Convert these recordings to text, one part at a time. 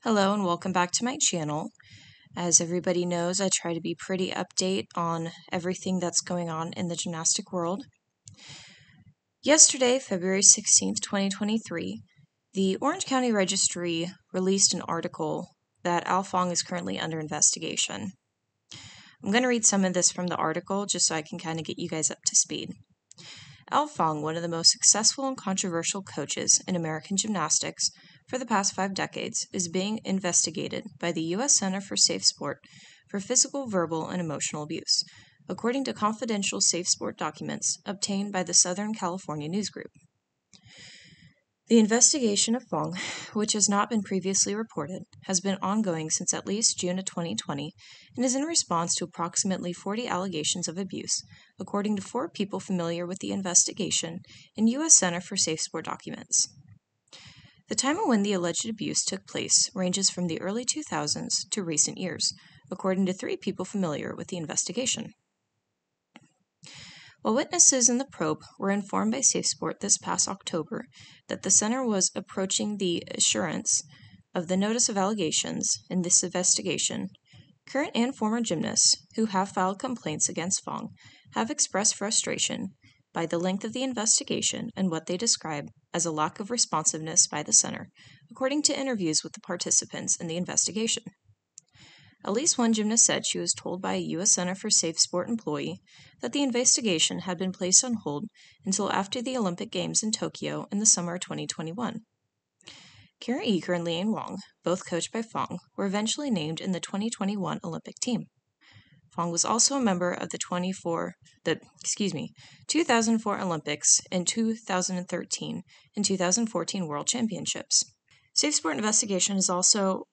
Hello and welcome back to my channel. As everybody knows, I try to be pretty update on everything that's going on in the gymnastic world. Yesterday, February 16th, 2023, the Orange County Registry released an article that Fong is currently under investigation. I'm going to read some of this from the article just so I can kind of get you guys up to speed. Fong, one of the most successful and controversial coaches in American gymnastics for the past 5 decades, is being investigated by the U.S. Center for SafeSport for physical, verbal, and emotional abuse, according to confidential SafeSport documents obtained by the Southern California News Group. The investigation of Fong, which has not been previously reported, has been ongoing since at least June of 2020 and is in response to approximately 40 allegations of abuse, according to 4 people familiar with the investigation in U.S. Center for SafeSport documents. The time of when the alleged abuse took place ranges from the early 2000s to recent years, according to 3 people familiar with the investigation. While witnesses in the probe were informed by SafeSport this past October that the center was approaching the assurance of the notice of allegations in this investigation, current and former gymnasts who have filed complaints against Fong have expressed frustration by the length of the investigation and what they describe as a lack of responsiveness by the center, according to interviews with the participants in the investigation. At least one gymnast said she was told by a U.S. Center for SafeSport employee that the investigation had been placed on hold until after the Olympic Games in Tokyo in the summer of 2021. Kara Eaker and Leanne Wong, both coached by Fong, were eventually named in the 2021 Olympic team. Fong was also a member of the 2004 Olympics and 2013 and 2014 World Championships. SafeSport investigation has also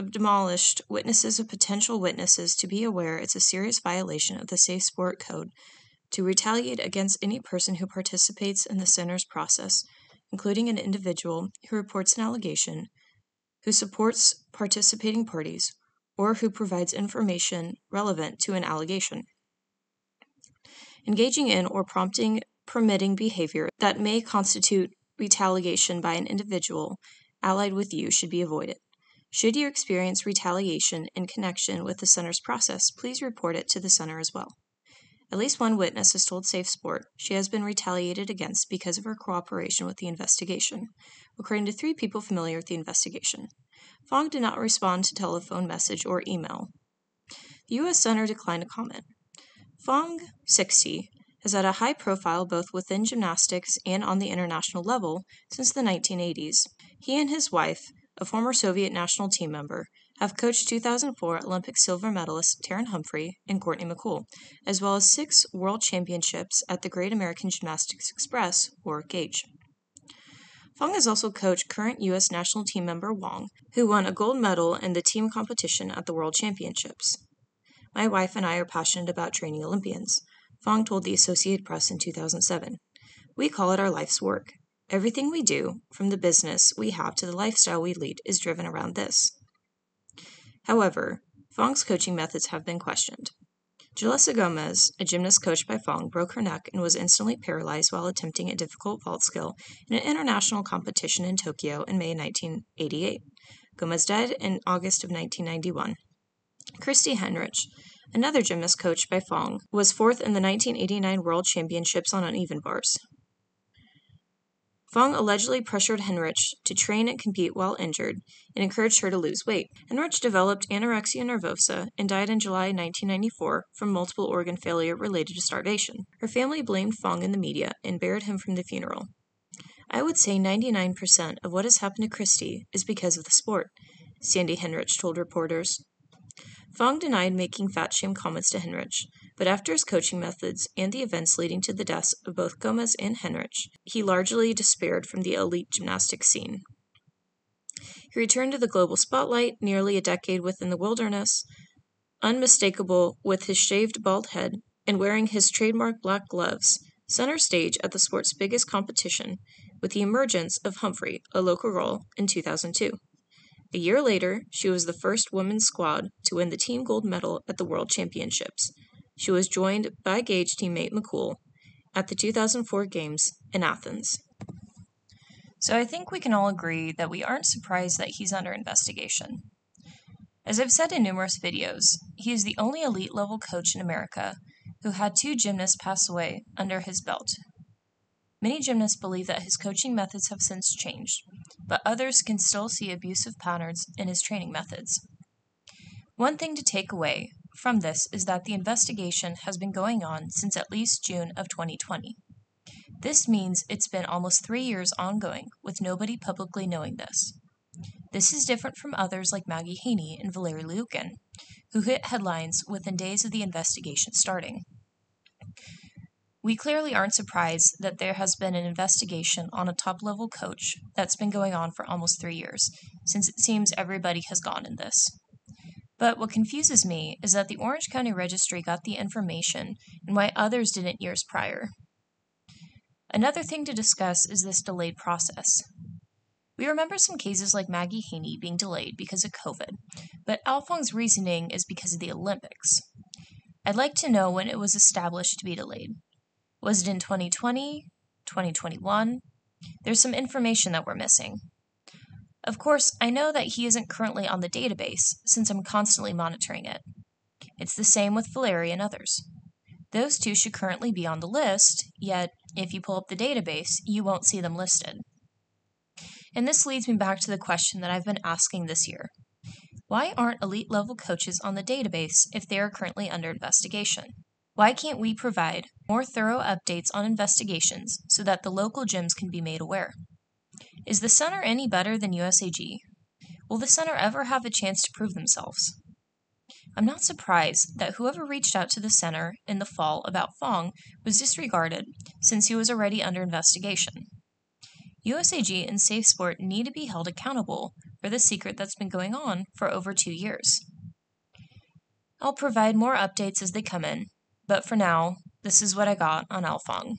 demolished witnesses of potential witnesses to be aware it's a serious violation of the SafeSport Code to retaliate against any person who participates in the center's process, including an individual who reports an allegation, who supports participating parties, or who provides information relevant to an allegation. Engaging in or permitting behavior that may constitute retaliation by an individual allied with you should be avoided. Should you experience retaliation in connection with the center's process, please report it to the center as well. At least one witness has told SafeSport she has been retaliated against because of her cooperation with the investigation, according to 3 people familiar with the investigation. Fong did not respond to telephone message or email. The U.S. Center declined to comment. Fong, 60, has had a high profile both within gymnastics and on the international level since the 1980s. He and his wife, a former Soviet national team member, have coached 2004 Olympic silver medalists Taryn Humphrey and Courtney McCool, as well as 6 world championships at the Great American Gymnastics Express, or GAGE. Fong has also coached current U.S. national team member Wong, who won a gold medal in the team competition at the World Championships. My wife and I are passionate about training Olympians, Fong told the Associated Press in 2007. We call it our life's work. Everything we do, from the business we have to the lifestyle we lead, is driven around this. However, Fong's coaching methods have been questioned. Jalissa Gomez, a gymnast coached by Fong, broke her neck and was instantly paralyzed while attempting a difficult vault skill in an international competition in Tokyo in May 1988. Gomez died in August of 1991. Christy Henrich, another gymnast coached by Fong, was 4th in the 1989 World Championships on uneven bars. Fong allegedly pressured Henrich to train and compete while injured and encouraged her to lose weight. Henrich developed anorexia nervosa and died in July 1994 from multiple organ failure related to starvation. Her family blamed Fong in the media and buried him from the funeral. I would say 99% of what has happened to Christy is because of the sport, Sandy Henrich told reporters. Fong denied making fat-shame comments to Henrich, but after his coaching methods and the events leading to the deaths of both Gomez and Henrich, he largely despaired from the elite gymnastics scene. He returned to the global spotlight nearly a decade within the wilderness, unmistakable with his shaved bald head and wearing his trademark black gloves, center stage at the sport's biggest competition, with the emergence of Humphrey, a local girl, in 2002. A year later, she was the first women's squad to win the team gold medal at the World Championships. She was joined by Gage teammate McCool at the 2004 Games in Athens. So I think we can all agree that we aren't surprised that he's under investigation. As I've said in numerous videos, he is the only elite level coach in America who had 2 gymnasts pass away under his belt. Many gymnasts believe that his coaching methods have since changed, but others can still see abusive patterns in his training methods. One thing to take away from this is that the investigation has been going on since at least June of 2020. This means it's been almost 3 years ongoing with nobody publicly knowing this. This is different from others like Maggie Haney and Valerie Lukin, who hit headlines within days of the investigation starting. We clearly aren't surprised that there has been an investigation on a top-level coach that's been going on for almost 3 years, since it seems everybody has gone in this. But what confuses me is that the Orange County Registry got the information and why others didn't years prior. Another thing to discuss is this delayed process. We remember some cases like Maggie Haney being delayed because of COVID, but Fong's reasoning is because of the Olympics. I'd like to know when it was established to be delayed. Was it in 2020, 2021? There's some information that we're missing. Of course, I know that he isn't currently on the database since I'm constantly monitoring it. It's the same with Valerie and others. Those 2 should currently be on the list, yet if you pull up the database, you won't see them listed. And this leads me back to the question that I've been asking this year. Why aren't elite level coaches on the database if they are currently under investigation? Why can't we provide more thorough updates on investigations so that the local gyms can be made aware? Is the center any better than USAG? Will the center ever have a chance to prove themselves? I'm not surprised that whoever reached out to the center in the fall about Fong was disregarded since he was already under investigation. USAG and SafeSport need to be held accountable for the secret that's been going on for over 2 years. I'll provide more updates as they come in, but for now, this is what I got on Fong.